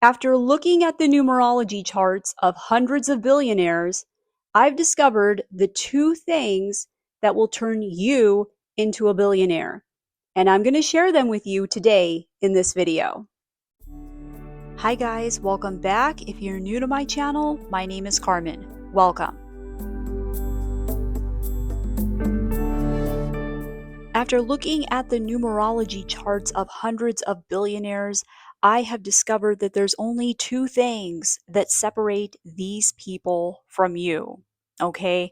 After looking at the numerology charts of hundreds of billionaires, I've discovered the two things that will turn you into a billionaire. And I'm going to share them with you today in this video. Hi guys, welcome back. If you're new to my channel, my name is Carmen. Welcome. After looking at the numerology charts of hundreds of billionaires, I have discovered that there's only two things that separate these people from you. Okay?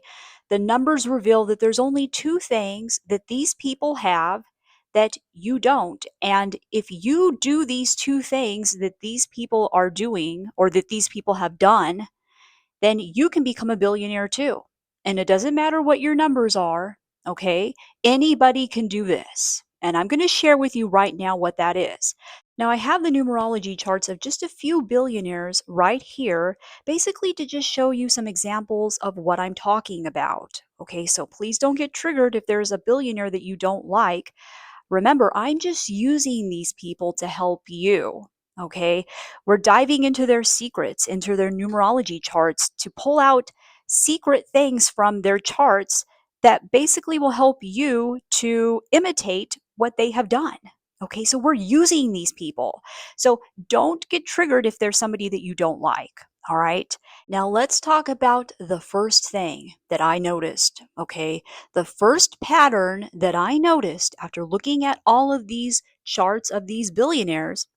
The numbers reveal that there's only two things that these people have that you don't. And if you do these two things that these people are doing or that these people have done, then you can become a billionaire too. And it doesn't matter what your numbers are, okay? Anybody can do this. And I'm going to share with you right now what that is. Now, I have the numerology charts of just a few billionaires right here, basically to just show you some examples of what I'm talking about. Okay, so please don't get triggered if there's a billionaire that you don't like. Remember, I'm just using these people to help you. Okay, we're diving into their secrets, into their numerology charts to pull out secret things from their charts that basically will help you to imitate what they have done. Okay, so we're using these people. So don't get triggered if there's somebody that you don't like. All right, now let's talk about the first thing that I noticed. Okay, the first pattern that I noticed after looking at all of these charts of these billionaires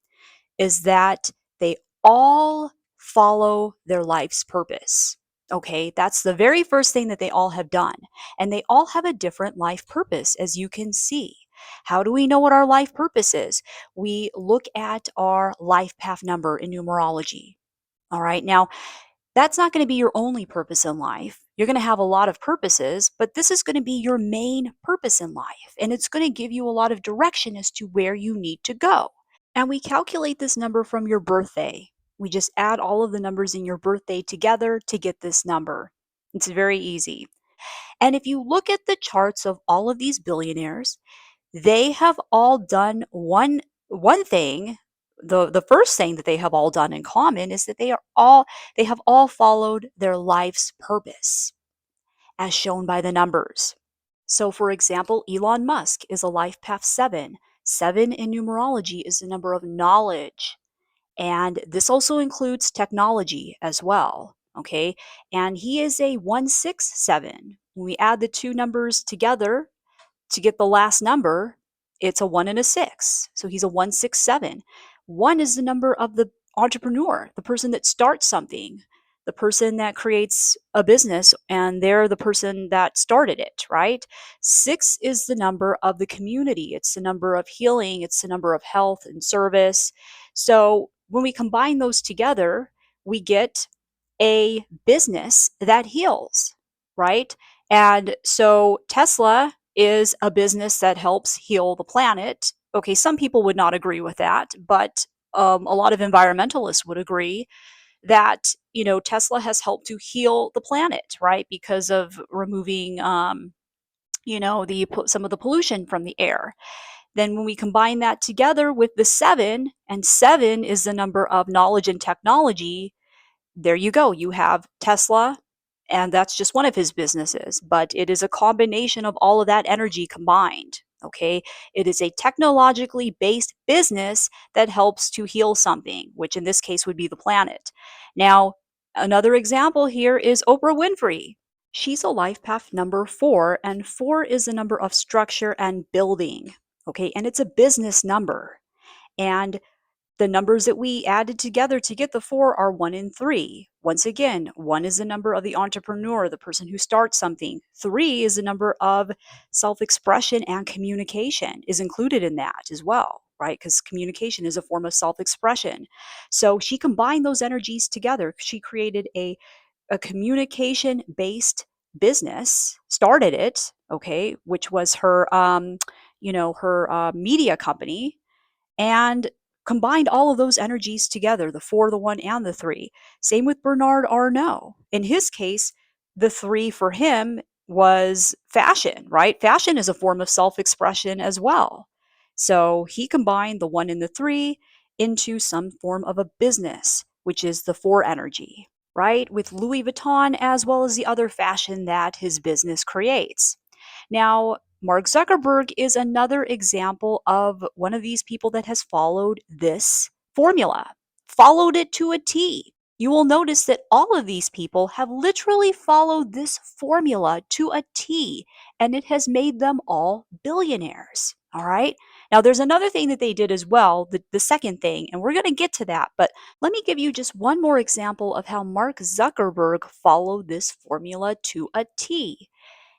is that they all follow their life's purpose. Okay, that's the very first thing that they all have done. And they all have a different life purpose, as you can see. How do we know what our life purpose is? We look at our life path number in numerology. All right, now that's not going to be your only purpose in life. You're going to have a lot of purposes, but this is going to be your main purpose in life. And it's going to give you a lot of direction as to where you need to go. And we calculate this number from your birthday. We just add all of the numbers in your birthday together to get this number. It's very easy. And if you look at the charts of all of these billionaires, they have all done one thing. The first thing that they have all done in common is that they have all followed their life's purpose, as shown by the numbers. So for example, Elon Musk is a life path 7. 7 in numerology is the number of knowledge. And this also includes technology as well. Okay. And he is a 167. When we add the two numbers together to get the last number, it's a 1 and a 6. So he's a 167. 1 is the number of the entrepreneur, the person that starts something, the person that creates a business, and they're the person that started it, right? 6 is the number of the community. It's the number of healing. It's the number of health and service. So when we combine those together, we get a business that heals, right? And so Tesla is a business that helps heal the planet. Okay, some people would not agree with that, but a lot of environmentalists would agree that Tesla has helped to heal the planet, right? Because of removing some of the pollution from the air. Then when we combine that together with the 7, and 7 is the number of knowledge and technology, there you go. You have Tesla, and that's just one of his businesses, but it is a combination of all of that energy combined. Okay. It is a technologically based business that helps to heal something, which in this case would be the planet. Now, another example here is Oprah Winfrey. She's a life path number 4, and 4 is the number of structure and building. Okay. And it's a business number. And the numbers that we added together to get the 4 are 1 and 3. Once again, 1 is the number of the entrepreneur, the person who starts something. 3 is the number of self-expression, and communication is included in that as well, right? Because communication is a form of self-expression. So she combined those energies together. She created a communication-based business, started it, okay, which was her, her media company, and combined all of those energies together, the 4, the 1, and the 3. Same with Bernard Arnault. In his case, the 3 for him was fashion, right? Fashion is a form of self-expression as well. So he combined the 1 and the 3, into some form of a business, which is the 4 energy, right? With Louis Vuitton as well as the other fashion that his business creates. Now, Mark Zuckerberg is another example of one of these people that has followed this formula, followed it to a T. You will notice that all of these people have literally followed this formula to a T, and it has made them all billionaires. All right. Now, there's another thing that they did as well, the second thing, and we're going to get to that. But let me give you just one more example of how Mark Zuckerberg followed this formula to a T.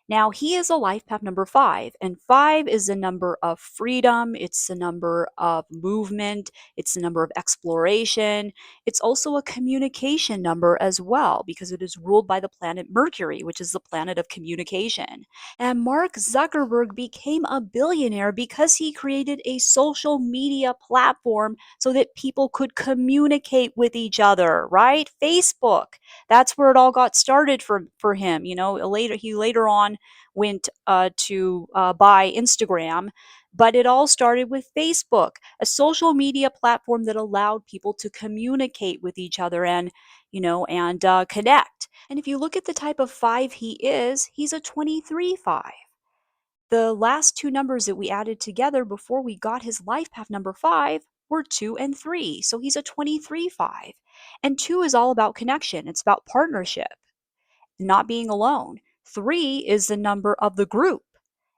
Now, he is a life path number 5, and 5 is the number of freedom, it's the number of movement, it's the number of exploration. It's also a communication number as well because it is ruled by the planet Mercury, which is the planet of communication. And Mark Zuckerberg became a billionaire because he created a social media platform so that people could communicate with each other, right? Facebook. That's where it all got started for him. You know, later on went to buy Instagram, but it all started with Facebook, a social media platform that allowed people to communicate with each other and connect. And if you look at the type of 5 he is, he's a 23-5. The last two numbers that we added together before we got his life path number 5 were 2 and 3. So he's a 23-5. And 2 is all about connection, it's about partnership, not being alone. 3 is the number of the group,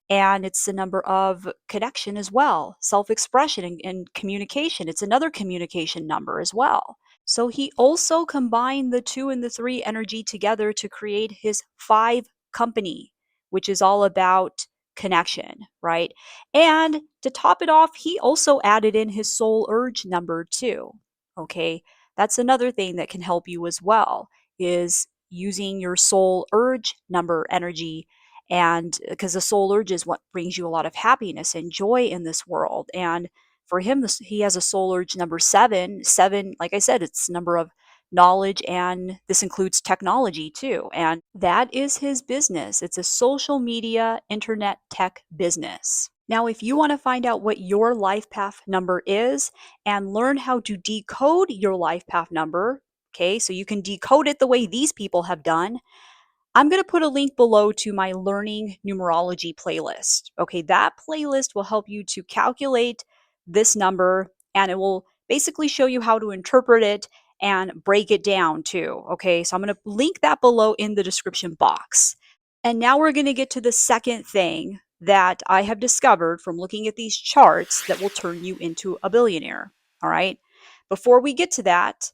and it's the number of connection as well, self expression and communication. It's another communication number as well. So he also combined the 2 and the 3 energy together to create his 5 company, which is all about connection, right? And to top it off, he also added in his soul urge number 2. Okay, that's another thing that can help you as well, is using your soul urge number energy. And because the soul urge is what brings you a lot of happiness and joy in this world. And for him, he has a soul urge number 7. 7, like I said, it's number of knowledge, and this includes technology too. And that is his business. It's a social media internet tech business. Now, if you want to find out what your life path number is and learn how to decode your life path number, okay, so you can decode it the way these people have done, I'm going to put a link below to my Learning Numerology playlist. Okay, that playlist will help you to calculate this number, and it will basically show you how to interpret it and break it down too. Okay, so I'm going to link that below in the description box. And now we're going to get to the second thing that I have discovered from looking at these charts that will turn you into a billionaire. All right, before we get to that,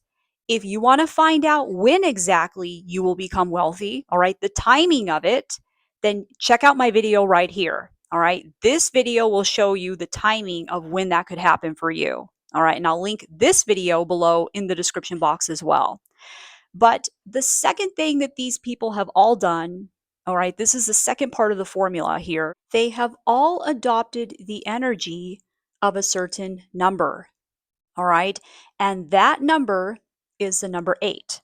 if you want to find out when exactly you will become wealthy, all right, the timing of it, then check out my video right here. All right, this video will show you the timing of when that could happen for you. All right, and I'll link this video below in the description box as well. But the second thing that these people have all done, all right, this is the second part of the formula here. They have all adopted the energy of a certain number. All right, and that number is the number 8.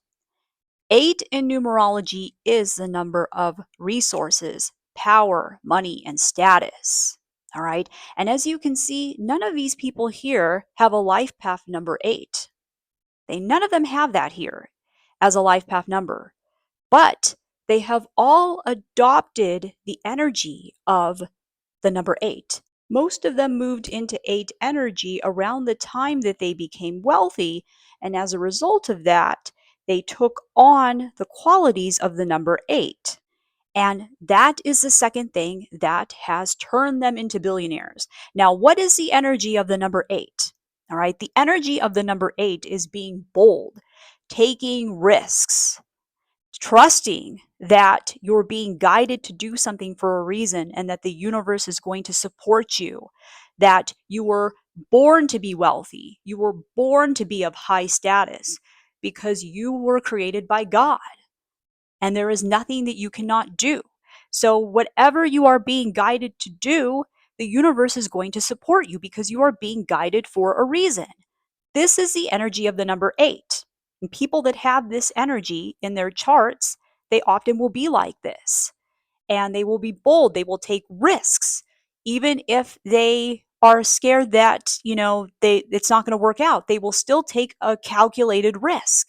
8 in numerology is the number of resources, power, money, and status. All right. And as you can see, none of these people here have a life path number 8. None of them have that here as a life path number, but they have all adopted the energy of the number 8. Most of them moved into 8 energy around the time that they became wealthy, and as a result of that, they took on the qualities of the number 8. And that is the second thing that has turned them into billionaires. Now, what is the energy of the number 8? All right, the energy of the number 8 is being bold, taking risks, trusting that you're being guided to do something for a reason and that the universe is going to support you, that you were born to be wealthy, you were born to be of high status because you were created by God and there is nothing that you cannot do. So, whatever you are being guided to do, the universe is going to support you because you are being guided for a reason. This is the energy of the number 8. And people that have this energy in their charts, they often will be like this. And they will be bold. They will take risks, even if they are scared that, it's not going to work out. They will still take a calculated risk,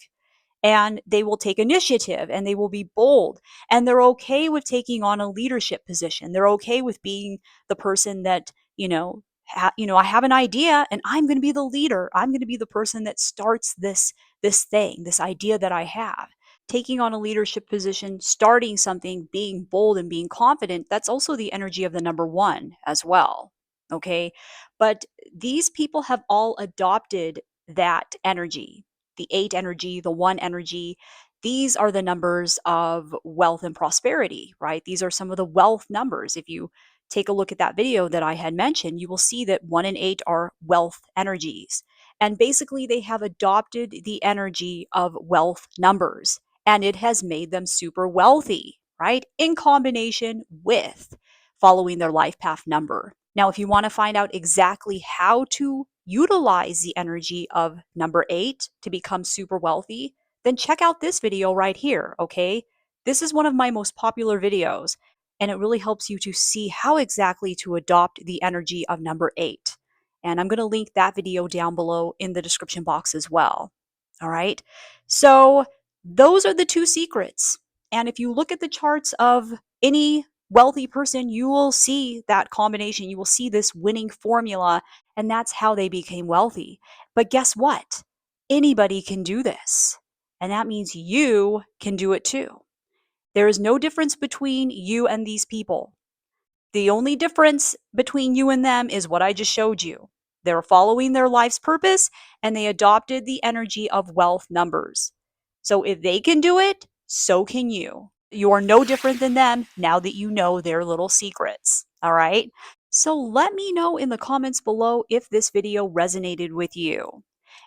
and they will take initiative, and they will be bold, and they're okay with taking on a leadership position. They're okay with being the person that, I have an idea and I'm going to be the leader. I'm going to be the person that starts this thing, this idea that I have. Taking on a leadership position, starting something, being bold and being confident, that's also the energy of the number 1 as well. Okay? But these people have all adopted that energy, the 8 energy, the 1 energy. These are the numbers of wealth and prosperity, right? These are some of the wealth numbers. If you take a look at that video that I had mentioned, you will see that 1 and 8 are wealth energies. And basically, they have adopted the energy of wealth numbers, and it has made them super wealthy, right? In combination with following their life path number. Now, if you want to find out exactly how to utilize the energy of number 8 to become super wealthy, then check out this video right here, okay? This is one of my most popular videos, and it really helps you to see how exactly to adopt the energy of number 8. And I'm going to link that video down below in the description box as well. All right. So those are the 2 secrets. And if you look at the charts of any wealthy person, you will see that combination. You will see this winning formula, and that's how they became wealthy. But guess what? Anybody can do this. And that means you can do it too. There is no difference between you and these people. The only difference between you and them is what I just showed you. They're following their life's purpose, and they adopted the energy of wealth numbers. So if they can do it, so can you. You are no different than them now that you know their little secrets. All right. So let me know in the comments below if this video resonated with you.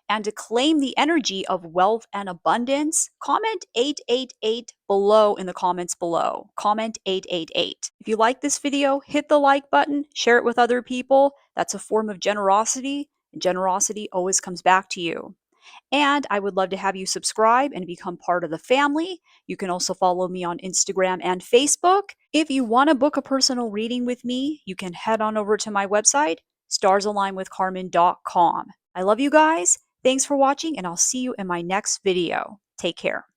And to claim the energy of wealth and abundance, comment 888 below in the comments below. Comment 888. If you like this video, hit the like button, share it with other people. That's a form of generosity, and generosity always comes back to you. And I would love to have you subscribe and become part of the family. You can also follow me on Instagram and Facebook. If you want to book a personal reading with me, you can head on over to my website, starsalignwithcarmen.com. I love you guys. Thanks for watching, and I'll see you in my next video. Take care.